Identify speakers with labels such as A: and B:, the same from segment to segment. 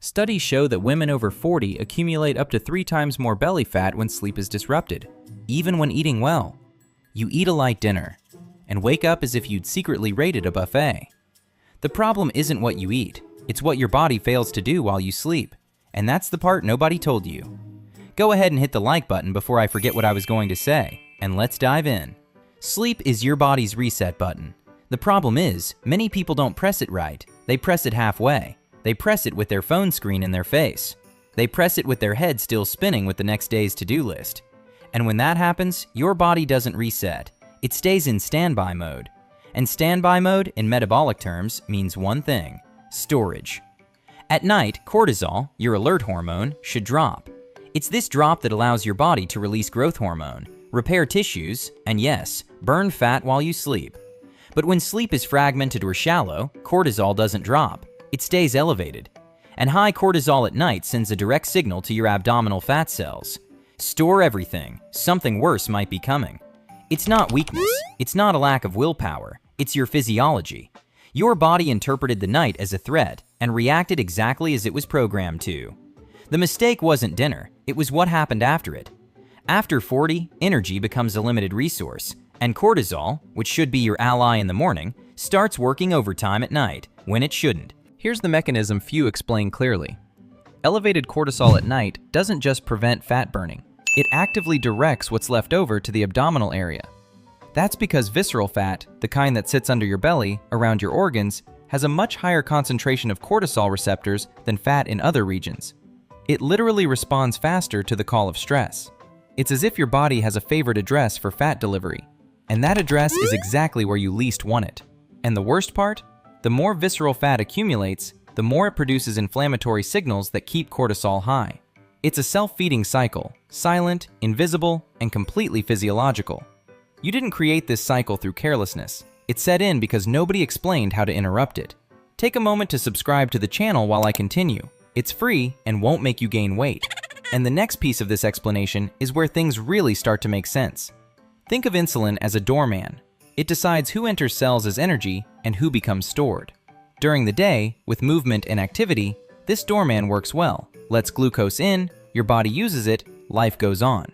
A: Studies show that women over 40 accumulate up to 3 times more belly fat when sleep is disrupted, even when eating well. You eat a light dinner and wake up as if you'd secretly raided a buffet. The problem isn't what you eat, it's what your body fails to do while you sleep, and that's the part nobody told you. Go ahead and hit the like button before I forget what I was going to say, and let's dive in. Sleep is your body's reset button. The problem is, many people don't press it right. They press it halfway. They press it with their phone screen in their face. They press it with their head still spinning with the next day's to-do list. And when that happens, your body doesn't reset. It stays in standby mode. And standby mode, in metabolic terms, means one thing: storage. At night, cortisol, your alert hormone, should drop. It's this drop that allows your body to release growth hormone, repair tissues, and yes, burn fat while you sleep. But when sleep is fragmented or shallow, cortisol doesn't drop. It stays elevated. And high cortisol at night sends a direct signal to your abdominal fat cells. Store everything. Something worse might be coming. It's not weakness. It's not a lack of willpower. It's your physiology. Your body interpreted the night as a threat and reacted exactly as it was programmed to. The mistake wasn't dinner. It was what happened after it. After 40, energy becomes a limited resource, and cortisol, which should be your ally in the morning, starts working overtime at night when it shouldn't. Here's the mechanism few explain clearly. Elevated cortisol at night doesn't just prevent fat burning. It actively directs what's left over to the abdominal area. That's because visceral fat, the kind that sits under your belly, around your organs, has a much higher concentration of cortisol receptors than fat in other regions. It literally responds faster to the call of stress. It's as if your body has a favorite address for fat delivery, and that address is exactly where you least want it. And the worst part? The more visceral fat accumulates, the more it produces inflammatory signals that keep cortisol high. It's a self-feeding cycle, silent, invisible, and completely physiological. You didn't create this cycle through carelessness. It set in because nobody explained how to interrupt it. Take a moment to subscribe to the channel while I continue. It's free and won't make you gain weight. And the next piece of this explanation is where things really start to make sense. Think of insulin as a doorman. It decides who enters cells as energy and who becomes stored. During the day, with movement and activity, this doorman works well, lets glucose in, your body uses it, life goes on.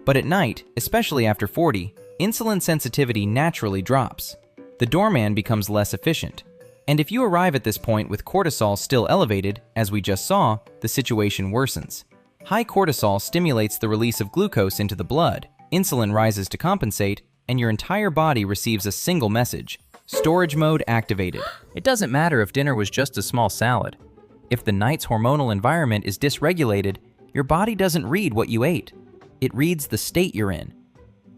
A: But at night, especially after 40, insulin sensitivity naturally drops. The doorman becomes less efficient. And if you arrive at this point with cortisol still elevated, as we just saw, the situation worsens. High cortisol stimulates the release of glucose into the blood, insulin rises to compensate, and your entire body receives a single message: storage mode activated. It doesn't matter if dinner was just a small salad. If the night's hormonal environment is dysregulated, your body doesn't read what you ate. It reads the state you're in.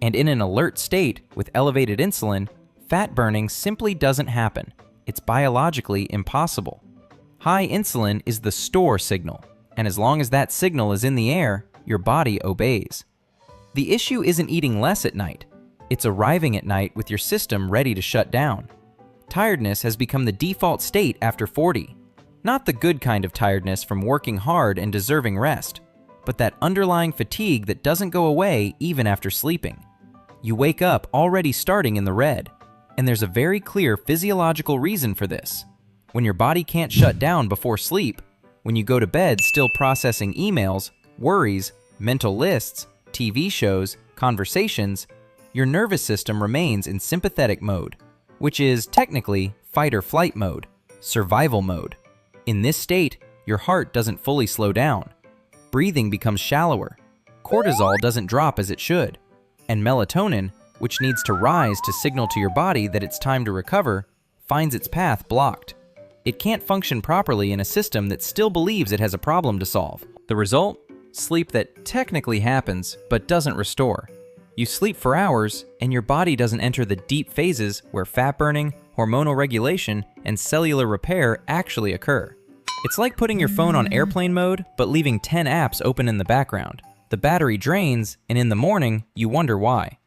A: And in an alert state with elevated insulin, fat burning simply doesn't happen. It's biologically impossible. High insulin is the store signal, and as long as that signal is in the air, your body obeys. The issue isn't eating less at night. It's arriving at night with your system ready to shut down. Tiredness has become the default state after 40. Not the good kind of tiredness from working hard and deserving rest, but that underlying fatigue that doesn't go away even after sleeping. You wake up already starting in the red, and there's a very clear physiological reason for this. When your body can't shut down before sleep, when you go to bed still processing emails, worries, mental lists, TV shows, conversations, your nervous system remains in sympathetic mode, which is technically fight or flight mode, survival mode. In this state, your heart doesn't fully slow down. Breathing becomes shallower. Cortisol doesn't drop as it should. And melatonin, which needs to rise to signal to your body that it's time to recover, finds its path blocked. It can't function properly in a system that still believes it has a problem to solve. The result? Sleep that technically happens, but doesn't restore. You sleep for hours, and your body doesn't enter the deep phases where fat burning, hormonal regulation, and cellular repair actually occur. It's like putting your phone on airplane mode, but leaving 10 apps open in the background. The battery drains, and in the morning, you wonder why.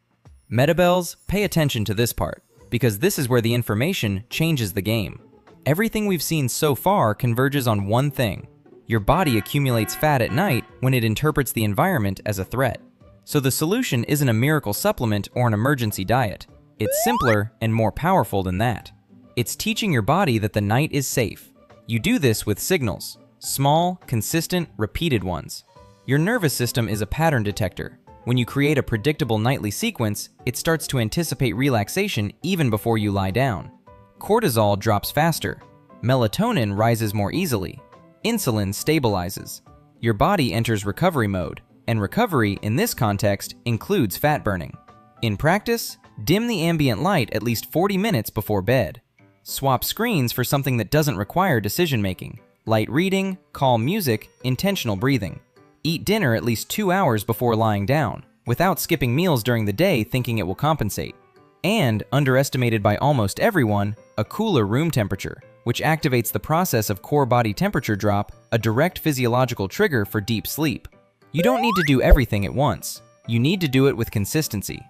A: Metabels, pay attention to this part, because this is where the information changes the game. Everything we've seen so far converges on one thing. Your body accumulates fat at night when it interprets the environment as a threat. So the solution isn't a miracle supplement or an emergency diet. It's simpler and more powerful than that. It's teaching your body that the night is safe. You do this with signals. Small, consistent, repeated ones. Your nervous system is a pattern detector. When you create a predictable nightly sequence, it starts to anticipate relaxation even before you lie down. Cortisol drops faster. Melatonin rises more easily. Insulin stabilizes. Your body enters recovery mode, and recovery in this context includes fat burning. In practice, dim the ambient light at least 40 minutes before bed. Swap screens for something that doesn't require decision-making. Light reading, calm music, intentional breathing. Eat dinner at least 2 hours before lying down, without skipping meals during the day thinking it will compensate. And, underestimated by almost everyone, a cooler room temperature, which activates the process of core body temperature drop, a direct physiological trigger for deep sleep. You don't need to do everything at once. You need to do it with consistency.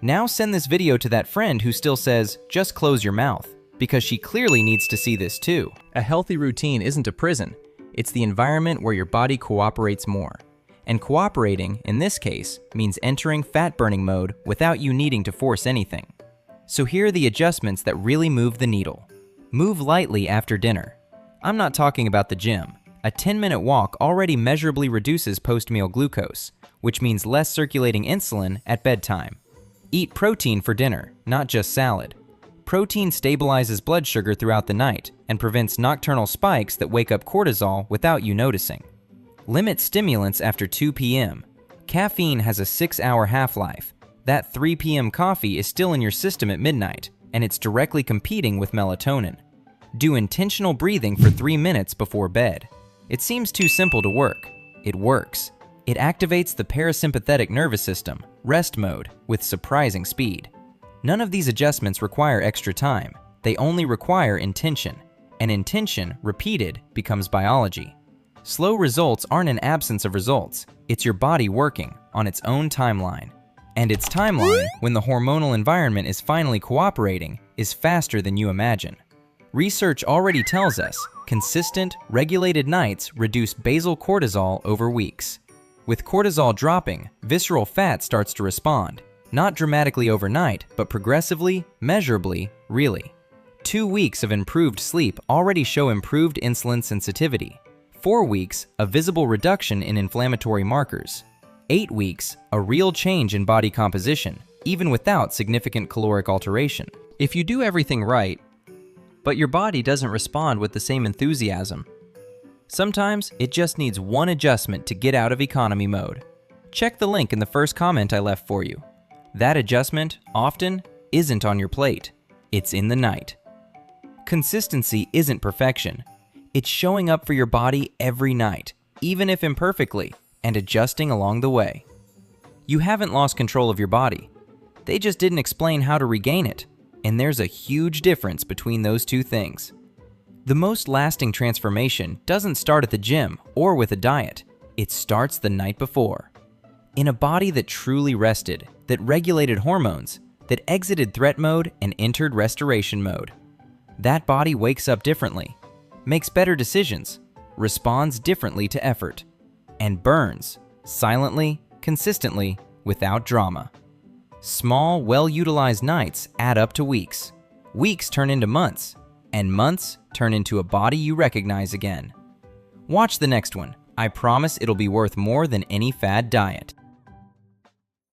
A: Now send this video to that friend who still says, just close your mouth, because she clearly needs to see this too. A healthy routine isn't a prison. It's the environment where your body cooperates more. And cooperating, in this case, means entering fat-burning mode without you needing to force anything. So here are the adjustments that really move the needle. Move lightly after dinner. I'm not talking about the gym. A 10-minute walk already measurably reduces post-meal glucose, which means less circulating insulin at bedtime. Eat protein for dinner, not just salad. Protein stabilizes blood sugar throughout the night and prevents nocturnal spikes that wake up cortisol without you noticing. Limit stimulants after 2 p.m. Caffeine has a 6-hour half-life. That 3 p.m. coffee is still in your system at midnight, and it's directly competing with melatonin. Do intentional breathing for 3 minutes before bed. It seems too simple to work. It works. It activates the parasympathetic nervous system, rest mode, with surprising speed. None of these adjustments require extra time. They only require intention. And intention, repeated, becomes biology. Slow results aren't an absence of results. It's your body working on its own timeline. And its timeline, when the hormonal environment is finally cooperating, is faster than you imagine. Research already tells us consistent, regulated nights reduce basal cortisol over weeks. With cortisol dropping, visceral fat starts to respond, not dramatically overnight, but progressively, measurably, really. 2 weeks of improved sleep already show improved insulin sensitivity. 4 weeks, a visible reduction in inflammatory markers. 8 weeks, a real change in body composition, even without significant caloric alteration. If you do everything right, but your body doesn't respond with the same enthusiasm, sometimes it just needs one adjustment to get out of economy mode. Check the link in the first comment I left for you. That adjustment, often, isn't on your plate. It's in the night. Consistency isn't perfection. It's showing up for your body every night, even if imperfectly, and adjusting along the way. You haven't lost control of your body. They just didn't explain how to regain it, and there's a huge difference between those two things. The most lasting transformation doesn't start at the gym or with a diet. It starts the night before. In a body that truly rested, that regulated hormones, that exited threat mode and entered restoration mode. That body wakes up differently, makes better decisions, responds differently to effort, and burns, silently, consistently, without drama. Small, well-utilized nights add up to weeks. Weeks turn into months, and months turn into a body you recognize again. Watch the next one. I promise it'll be worth more than any fad diet.